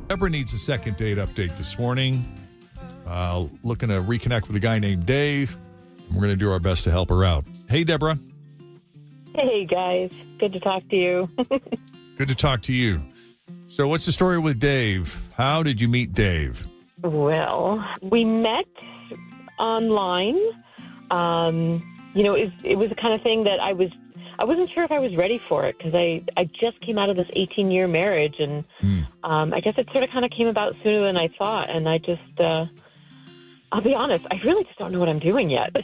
Deborah needs a second date update this morning. Looking to reconnect with a guy named Dave. We're going to do our best to help her out. Hey, Deborah. Hey, guys. Good to talk to you. Good to talk to you. So what's the story with Dave? How did you meet Dave? Well, we met online. It was the kind of thing that I wasn't sure if I was ready for it because I just came out of this 18-year marriage, and I guess it sort of kind of came about sooner than I thought. And I just, I'll be honest, I really just don't know what I'm doing yet.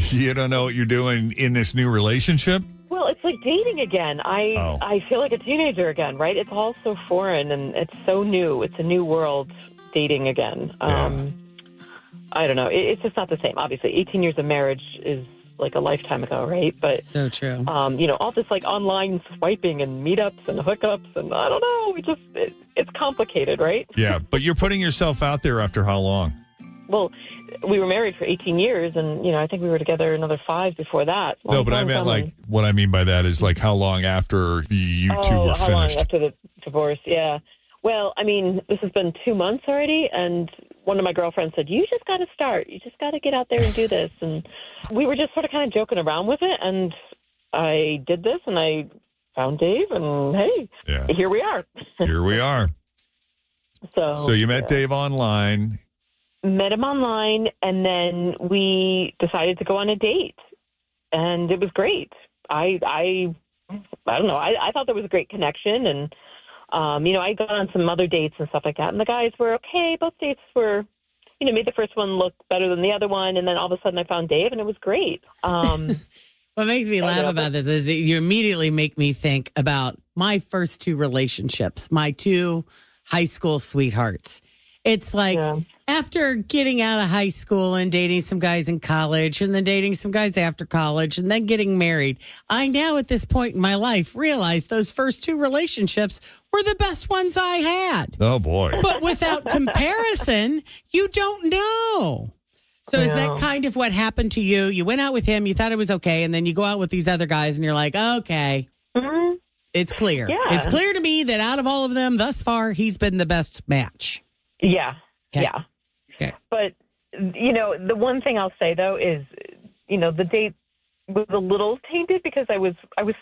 You don't know what you're doing in this new relationship? Well, it's like dating again. I feel like a teenager again, right? It's all so foreign and it's so new. It's a new world, dating again. I don't know. It's just not the same. Obviously, 18 years of marriage is like a lifetime ago, right? But so true. All this like online swiping and meetups and hookups and I don't know. It's complicated, right? Yeah, but you're putting yourself out there after how long? Well, we were married for 18 years, and I think we were together another 5 before that. No, but I meant what I mean by that is like how long after you two were how finished? Long after the divorce? Yeah. Well, I mean, this has been 2 months already, and one of my girlfriends said, "You just got to start. You just got to get out there and do this." And we were just sort of kind of joking around with it, and I did this, and I found Dave, and hey, here we are. Here we are. So you met Dave online. Met him online, and then we decided to go on a date, and it was great. I don't know. I thought there was a great connection, and I got on some other dates and stuff like that, and the guys were okay. Both dates were, made the first one look better than the other one, and then all of a sudden I found Dave, and it was great. What makes me laugh about this is that you immediately make me think about my first 2 relationships, my 2 high school sweethearts. It's like after getting out of high school and dating some guys in college and then dating some guys after college and then getting married, I now at this point in my life realize those first 2 relationships were the best ones I had. Oh, boy. But without comparison, you don't know. So is that kind of what happened to you? You went out with him, you thought it was okay, and then you go out with these other guys and you're like, okay, it's clear. Yeah. It's clear to me that out of all of them thus far, he's been the best match. Yeah. Okay. Yeah. Okay. But, the one thing I'll say, though, is, the date was a little tainted because I was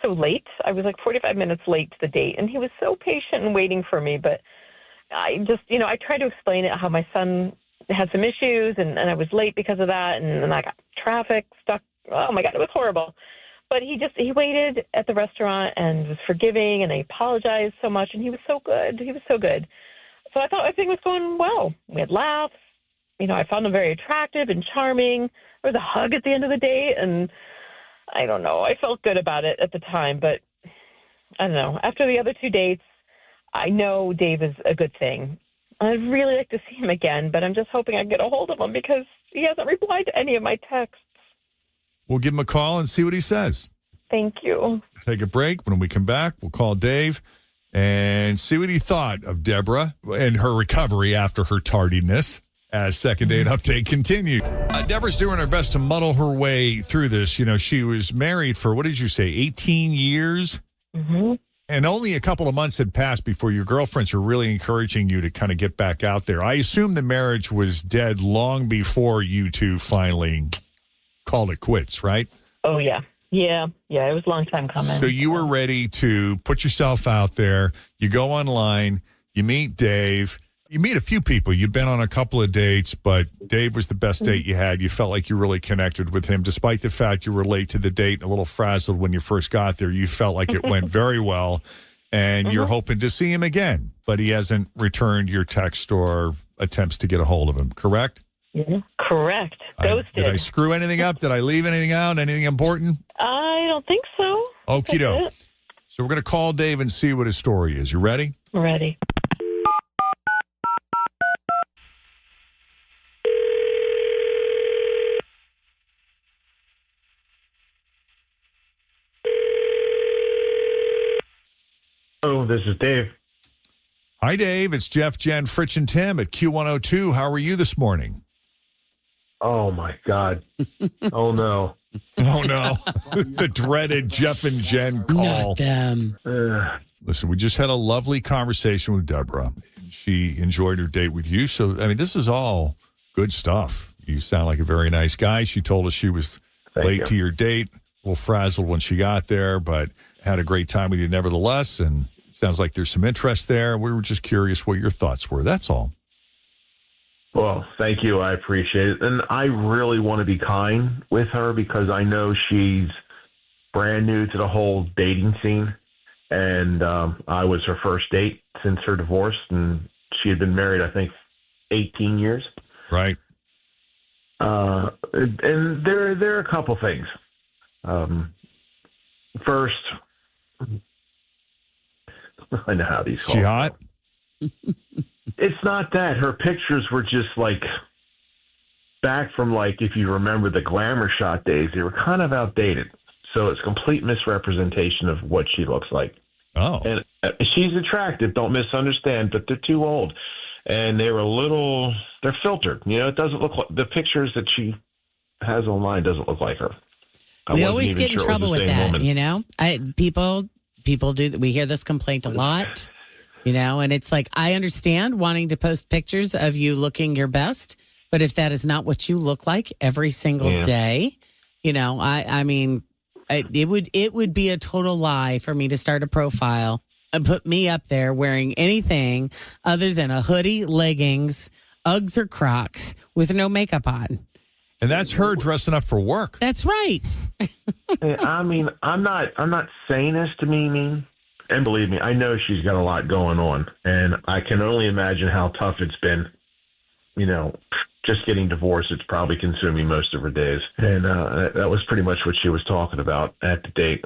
so late. I was like 45 minutes late to the date, and he was so patient and waiting for me. But I just, I tried to explain it how my son had some issues, and I was late because of that, and I got traffic stuck. Oh, my God, it was horrible. But he waited at the restaurant and was forgiving, and I apologized so much, and he was so good. He was so good. So I thought everything was going well. We had laughs. I found him very attractive and charming. There was a hug at the end of the date, and I don't know. I felt good about it at the time, but I don't know. After the other 2 dates, I know Dave is a good thing. I'd really like to see him again, but I'm just hoping I can get a hold of him because he hasn't replied to any of my texts. We'll give him a call and see what he says. Thank you. Take a break. When we come back, we'll call Dave and see what he thought of Deborah and her recovery after her tardiness as Second Date Update continues. Deborah's doing her best to muddle her way through this. She was married for, what did you say, 18 years? Mm-hmm. And only a couple of months had passed before your girlfriends were really encouraging you to kind of get back out there. I assume the marriage was dead long before you two finally called it quits, right? Oh, yeah. Yeah, it was a long time coming. So you were ready to put yourself out there. You go online, you meet Dave. You meet a few people. You've been on a couple of dates, but Dave was the best date you had. You felt like you really connected with him, despite the fact you were late to the date and a little frazzled when you first got there. You felt like it went very well, and you're hoping to see him again, but he hasn't returned your text or attempts to get a hold of him, correct? Yeah, correct. Ghosted. Did I screw anything up? Did I leave anything out? Anything important? I don't think so. Okie doke. So we're going to call Dave and see what his story is. You ready? Ready. Hello, this is Dave. Hi, Dave. It's Jeff, Jen, Fritch, and Tim at Q102. How are you this morning? Oh, my God. Oh, no. Oh, no. The dreaded Jeff and Jen call. Not them. Listen, we just had a lovely conversation with Deborah. She enjoyed her date with you. So, I mean, this is all good stuff. You sound like a very nice guy. She told us she was late to your date, a little frazzled when she got there, but had a great time with you nevertheless. And it sounds like there's some interest there. We were just curious what your thoughts were. That's all. Well, thank you. I appreciate it. And I really want to be kind with her because I know she's brand new to the whole dating scene. And I was her first date since her divorce. And she had been married, I think, 18 years. Right. And there are a couple things. First, I know how these calls She hot? It's not that. Her pictures were just like back from if you remember the glamour shot days, they were kind of outdated. So it's complete misrepresentation of what she looks like. Oh. And she's attractive, don't misunderstand, but they're too old. And they were they're filtered. It doesn't look like the pictures that she has online doesn't look like her. We always get in trouble with that, woman. People do. We hear this complaint a lot, and it's like, I understand wanting to post pictures of you looking your best, but if that is not what you look like every single day, I mean, it would be a total lie for me to start a profile and put me up there wearing anything other than a hoodie, leggings, Uggs or Crocs with no makeup on. And that's her dressing up for work. That's right. I mean, I'm not saying this to be mean. And believe me, I know she's got a lot going on. And I can only imagine how tough it's been. Just getting divorced, it's probably consuming most of her days. And that was pretty much what she was talking about at the date.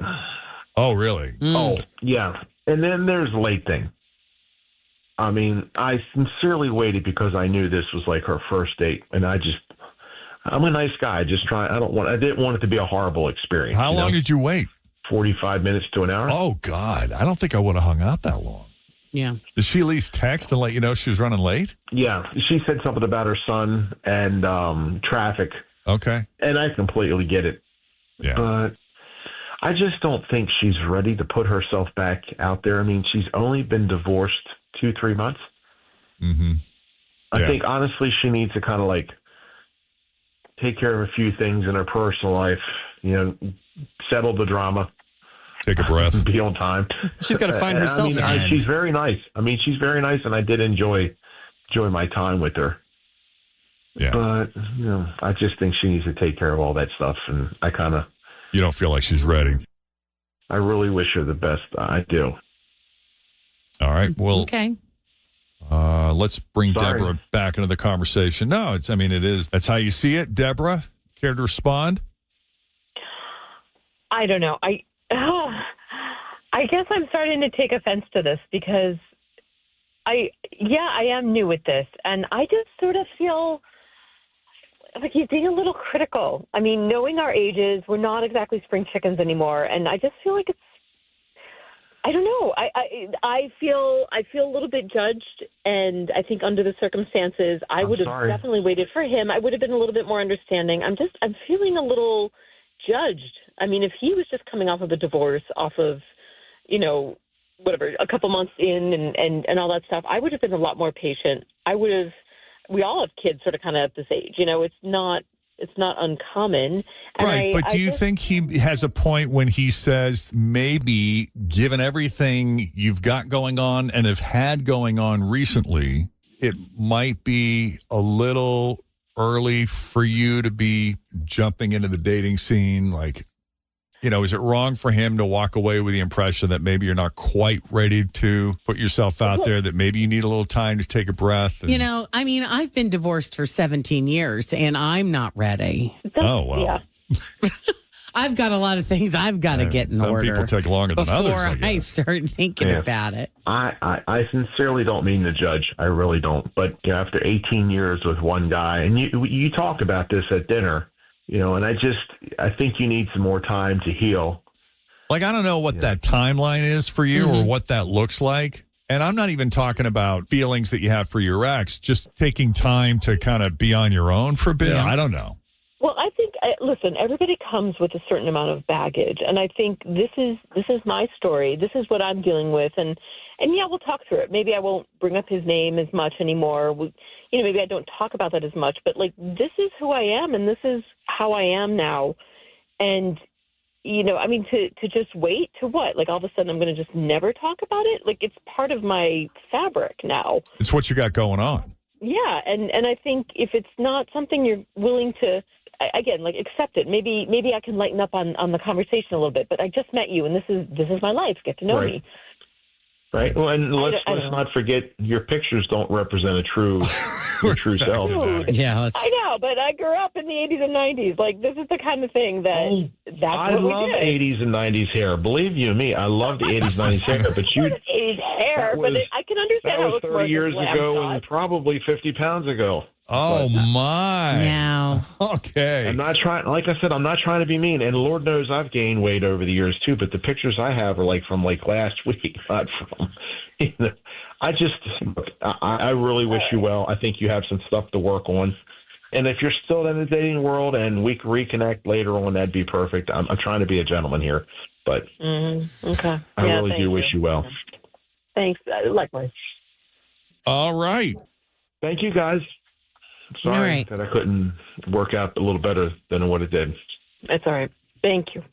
Oh, really? Oh, yeah. And then there's the late thing. I mean, I sincerely waited because I knew this was like her first date. And I'm a nice guy. I didn't want it to be a horrible experience. How long did you wait? 45 minutes to an hour. Oh, God. I don't think I would have hung out that long. Yeah. Did she at least text and let you know she was running late? Yeah. She said something about her son and traffic. Okay. And I completely get it. Yeah. But I just don't think she's ready to put herself back out there. I mean, she's only been divorced 2-3 months. Mm-hmm. I think, honestly, she needs to kind of take care of a few things in her personal life, settle the drama. Take a breath. Be on time. She's got to find herself again. She's very nice. I mean, she's very nice, and I did enjoy my time with her. Yeah. But, I just think she needs to take care of all that stuff, and You don't feel like she's ready. I really wish her the best. I do. All right. Well, okay. Let's bring Deborah back into the conversation. No, it is. That's how you see it. Deborah, care to respond? I don't know. I guess I'm starting to take offense to this because I am new with this, and I just sort of feel like he's being a little critical. I mean, knowing our ages, we're not exactly spring chickens anymore, and I just feel like I don't know. I feel a little bit judged, and I think under the circumstances, I would have definitely waited for him. I would have been a little bit more understanding. I'm feeling a little judged. I mean, if he was just coming off of a divorce, off of, whatever, a couple months in and all that stuff, I would have been a lot more patient. We all have kids sort of kind of at this age, it's not uncommon. And right. But do you think he has a point when he says maybe given everything you've got going on and have had going on recently, it might be a little early for you to be jumping into the dating scene? Is it wrong for him to walk away with the impression that maybe you're not quite ready to put yourself out there, that maybe you need a little time to take a breath? I've been divorced for 17 years and I'm not ready. Oh, wow. Yeah. I've got a lot of things I've got to get in order. Some people take longer than others, before I start thinking about it. I sincerely don't mean to judge. I really don't. But after 18 years with one guy, and you talked about this at dinner, and I think you need some more time to heal. I don't know what that timeline is for you or what that looks like. And I'm not even talking about feelings that you have for your ex, just taking time to kind of be on your own for a bit. Yeah. I don't know. Well, I think listen, everybody comes with a certain amount of baggage, and I think this is my story. This is what I'm dealing with, and yeah, we'll talk through it. Maybe I won't bring up his name as much anymore. Maybe I don't talk about that as much. But like, this is who I am, and this is how I am now. And to just wait to what? Like all of a sudden, I'm going to just never talk about it. Like it's part of my fabric now. It's what you got going on. Yeah, and I think if it's not something you're willing to, again, like accept it. Maybe I can lighten up on the conversation a little bit. But I just met you, and this is my life. Get to know me. Right. Well, and let's not forget your pictures don't represent a true self. Yeah, I know, but I grew up in the 80s and 90s. Like this is the kind of thing that's I what we love did. 80s and 90s hair. Believe you me, I love the 80s 90s hair. But 80s hair, I can understand that how was it's 30 years ago and probably 50 pounds ago. Oh my! Now, okay. I'm not trying. Like I said, I'm not trying to be mean. And Lord knows I've gained weight over the years too. But the pictures I have are from last week, not from. I really wish you well. I think you have some stuff to work on. And if you're still in the dating world and we can reconnect later on, that'd be perfect. I'm trying to be a gentleman here, but okay. I really do wish you well. Thanks. Likewise. All right. Thank you, guys. Sorry that I couldn't work out a little better than what it did. That's all right. Thank you.